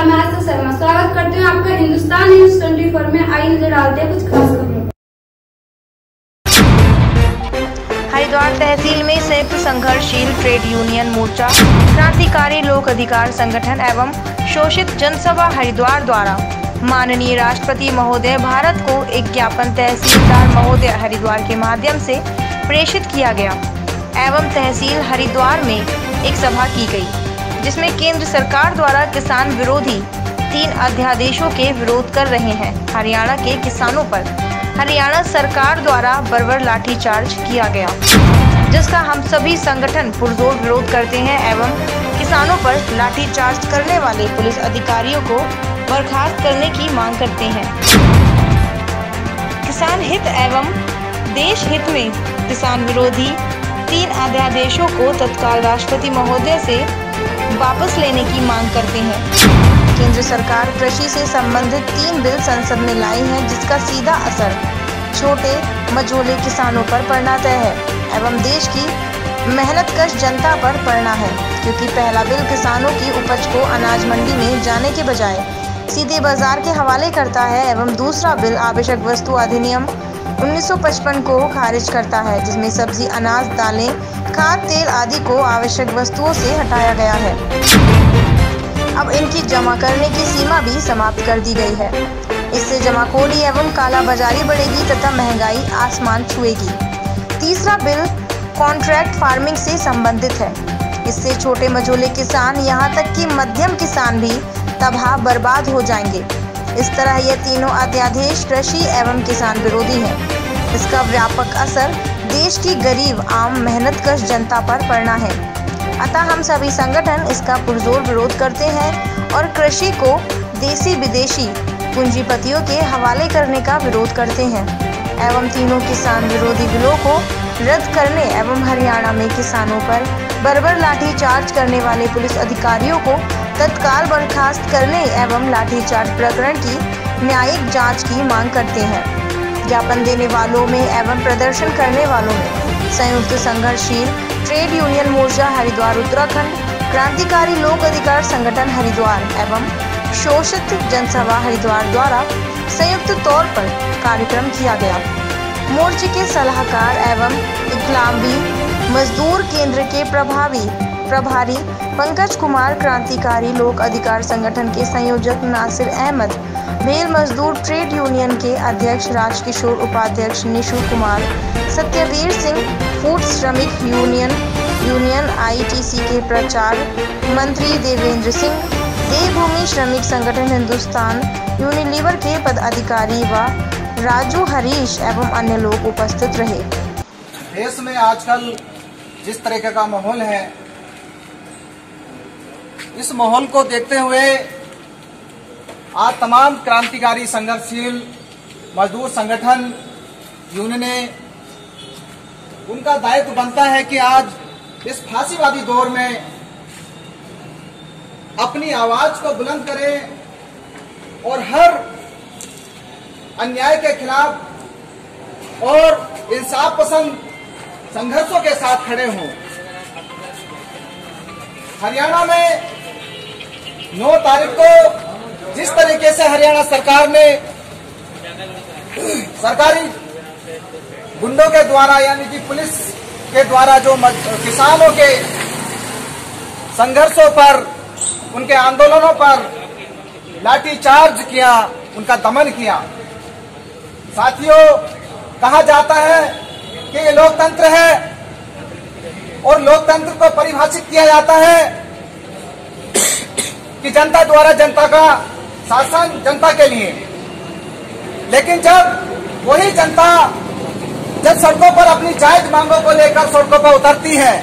नमस्कार, मैं आशा शर्मा स्वागत करती हूँ आपका हिंदुस्तान न्यूज 24 में। आइए नजर डालते हैं कुछ खास खबरों। हरिद्वार तहसील में संयुक्त संघर्षशील ट्रेड यूनियन मोर्चा, क्रांतिकारी लोक अधिकार संगठन एवं शोषित जनसभा हरिद्वार द्वारा माननीय राष्ट्रपति महोदय भारत को एक ज्ञापन तहसीलदार महोदय हरिद्वार के माध्यम से प्रेषित किया गया एवं तहसील हरिद्वार में एक सभा की गई, जिसमें केंद्र सरकार द्वारा किसान विरोधी 3 अध्यादेशों के विरोध कर रहे हैं हरियाणा के किसानों पर हरियाणा सरकार द्वारा बर्बर लाठीचार्ज किया गया, जिसका हम सभी संगठन पुरजोर विरोध करते हैं एवं किसानों पर लाठीचार्ज करने वाले पुलिस अधिकारियों को बर्खास्त करने की मांग करते हैं। किसान हित एवं देश हित में किसान विरोधी 3 अध्यादेशों को तत्काल राष्ट्रपति महोदय से वापस लेने की मांग करते हैं। केंद्र सरकार कृषि से संबंधित 3 बिल संसद में लाई है, जिसका सीधा असर छोटे मझोले किसानों पर पड़ना तय है एवं देश की मेहनतकश जनता पर पड़ना है, क्योंकि पहला बिल किसानों की उपज को अनाज मंडी में जाने के बजाय सीधे बाजार के हवाले करता है एवं दूसरा बिल आवश्यक वस्तु अधिनियम 1955 को खारिज करता है, जिसमें सब्जी, अनाज, दालें, खाद, तेल आदि को आवश्यक वस्तुओं से हटाया गया है। अब इनकी जमा करने की सीमा भी समाप्त कर दी गई है। इससे जमाखोरी एवं कालाबाजारी बढ़ेगी तथा महंगाई आसमान छुएगी। तीसरा बिल कॉन्ट्रैक्ट फार्मिंग से संबंधित है। इससे छोटे मझोले किसान यहाँ तक कि मध्यम किसान भी तबाह बर्बाद हो जाएंगे। इस तरह ये तीनों अध्यादेश कृषि एवं किसान विरोधी हैं। इसका व्यापक असर देश की गरीब आम मेहनतकश जनता पर पड़ना है। अतः हम सभी संगठन इसका पुरजोर विरोध करते हैं और कृषि को देसी विदेशी पूंजीपतियों के हवाले करने का विरोध करते हैं एवं तीनों किसान विरोधी बिलों को रद्द करने एवं हरियाणा में किसानों पर बर्बर लाठीचार्ज करने वाले पुलिस अधिकारियों को तत्काल बर्खास्त करने एवं लाठीचार्ज प्रकरण की न्यायिक जांच की मांग करते हैं। ज्ञापन देने वालों में एवं प्रदर्शन करने वालों में संयुक्त संघर्षशील ट्रेड यूनियन मोर्चा हरिद्वार उत्तराखंड, क्रांतिकारी लोक अधिकार संगठन हरिद्वार एवं शोषित जनसभा हरिद्वार द्वारा संयुक्त तौर पर कार्यक्रम किया गया। मोर्चे के सलाहकार एवं इकलावी मजदूर केंद्र के प्रभारी पंकज कुमार, क्रांतिकारी लोक अधिकार संगठन के संयोजक नासिर अहमद, भेल मजदूर ट्रेड यूनियन के अध्यक्ष राजकिशोर, उपाध्यक्ष निशु कुमार, सत्यवीर सिंह, फूड श्रमिक यूनियन आईटीसी के प्रचार मंत्री देवेंद्र सिंह, देवभूमि श्रमिक संगठन हिंदुस्तान यूनिलीवर के पदाधिकारी व राजू हरीश एवं अन्य लोग उपस्थित रहे। देश में आजकल जिस तरीके का माहौल है, इस माहौल को देखते हुए आज तमाम क्रांतिकारी संघर्षशील मजदूर संगठन यूनियनें, उनका दायित्व बनता है कि आज इस फांसीवादी दौर में अपनी आवाज को बुलंद करें और हर अन्याय के खिलाफ और इंसाफ पसंद संघर्षों के साथ खड़े हों। हरियाणा में 9 तारीख को जिस तरीके से हरियाणा सरकार ने सरकारी गुंडों के द्वारा यानी कि पुलिस के द्वारा जो किसानों के संघर्षों पर, उनके आंदोलनों पर लाठीचार्ज किया, उनका दमन किया। साथियों, कहा जाता है कि ये लोकतंत्र है और लोकतंत्र को परिभाषित किया जाता है कि जनता द्वारा जनता का शासन जनता के लिए। लेकिन जब वही जनता जब सड़कों पर अपनी जायज मांगों को लेकर सड़कों पर उतरती है,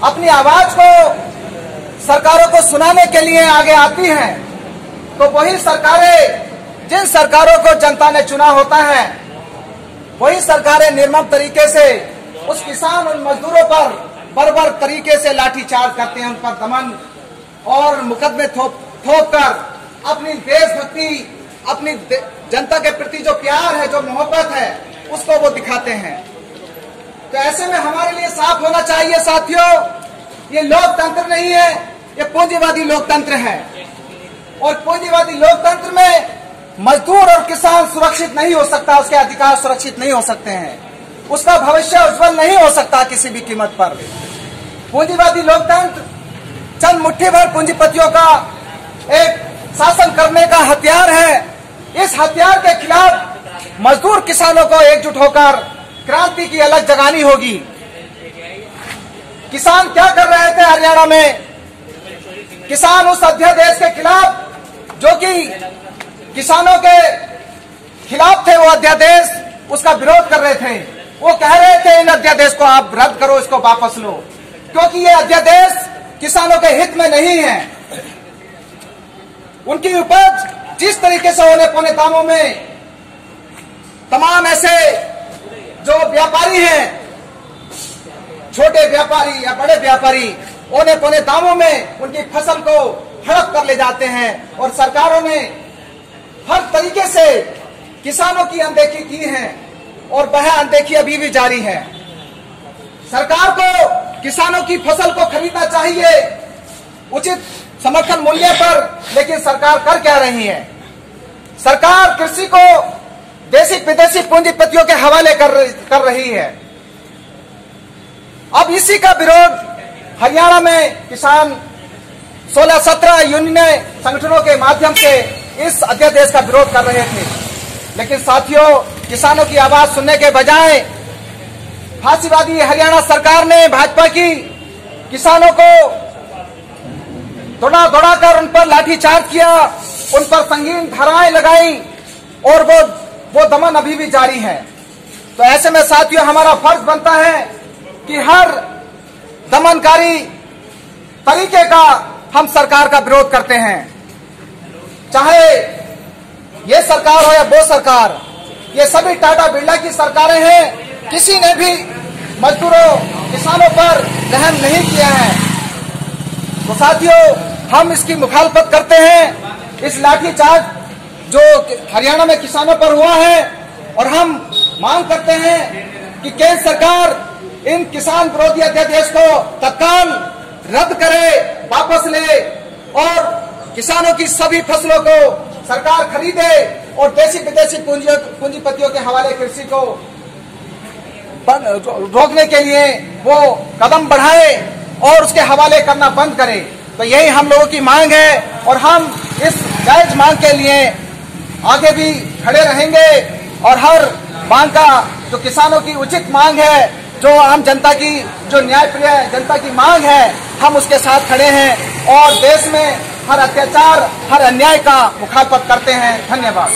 अपनी आवाज को सरकारों को सुनाने के लिए आगे आती हैं, तो वही सरकारें, जिन सरकारों को जनता ने चुना होता है, वही सरकारें निर्मम तरीके से उस किसान और मजदूरों पर बर्बर तरीके से लाठीचार्ज करते हैं, उन पर दमन और मुकदमे थोप कर अपनी देशभक्ति, अपनी जनता के प्रति जो प्यार है, जो मोहब्बत है, उसको वो दिखाते हैं। तो ऐसे में हमारे लिए साफ होना चाहिए साथियों, ये लोकतंत्र नहीं है, ये पूंजीवादी लोकतंत्र है। और पूंजीवादी लोकतंत्र में मजदूर और किसान सुरक्षित नहीं हो सकता, उसके अधिकार सुरक्षित नहीं हो सकते हैं, उसका भविष्य उज्जवल नहीं हो सकता किसी भी कीमत पर। पूंजीवादी लोकतंत्र चंद मुट्ठी भर पूंजीपतियों का एक शासन करने का हथियार है। इस हथियार के खिलाफ मजदूर किसानों को एकजुट होकर क्रांति की अलग जगानी होगी। किसान क्या कर रहे थे हरियाणा में? किसान उस अध्यादेश के खिलाफ जो कि किसानों के खिलाफ थे, वो अध्यादेश उसका विरोध कर रहे थे। वो कह रहे थे इन अध्यादेश को आप रद्द करो, इसको वापस लो, क्योंकि ये अध्यादेश किसानों के हित में नहीं है। उनकी उपज जिस तरीके से होने पौने दामों में तमाम ऐसे जो व्यापारी हैं, छोटे व्यापारी या बड़े व्यापारी, औने पौने दामों में उनकी फसल को हड़प कर ले जाते हैं और सरकारों ने हर तरीके से किसानों की अनदेखी की है और वह अनदेखी अभी भी जारी है। सरकार को किसानों की फसल को खरीदना चाहिए उचित समर्थन मूल्य पर, लेकिन सरकार कर क्या रही है? सरकार कृषि को देशी विदेशी पूंजीपतियों के हवाले कर रही है। अब इसी का विरोध हरियाणा में किसान 16-17 यूनियन संगठनों के माध्यम से इस अध्यादेश का विरोध कर रहे थे, लेकिन साथियों, किसानों की आवाज सुनने के बजाय फांसीवादी हरियाणा सरकार ने भाजपा की किसानों को दौड़ा कर उन पर लाठीचार्ज किया, उन पर संगीन धाराएं लगाई और वो दमन अभी भी जारी है। तो ऐसे में साथियों, हमारा फर्ज बनता है कि हर दमनकारी तरीके का हम सरकार का विरोध करते हैं, चाहे ये सरकार हो या वो सरकार। ये सभी टाटा बिरला की सरकारें हैं, किसी ने भी मजदूरों किसानों पर रहम नहीं किया है। तो साथियों, हम इसकी मुखालफत करते हैं, इस लाठीचार्ज जो हरियाणा में किसानों पर हुआ है, और हम मांग करते हैं कि केंद्र सरकार इन किसान विरोधी अध्यादेश को तत्काल रद्द करे, वापस ले और किसानों की सभी फसलों को सरकार खरीदे और देशी विदेशी पूंजीपतियों के हवाले कृषि को रोकने के लिए वो कदम बढ़ाए और उसके हवाले करना बंद करे। तो यही हम लोगों की मांग है और हम इस जायज मांग के लिए आगे भी खड़े रहेंगे और हर मांग का जो किसानों की उचित मांग है, जो आम जनता की जो न्यायप्रिय जनता की मांग है, हम उसके साथ खड़े हैं और देश में हर अत्याचार, हर अन्याय का मुखालफत करते हैं। धन्यवाद।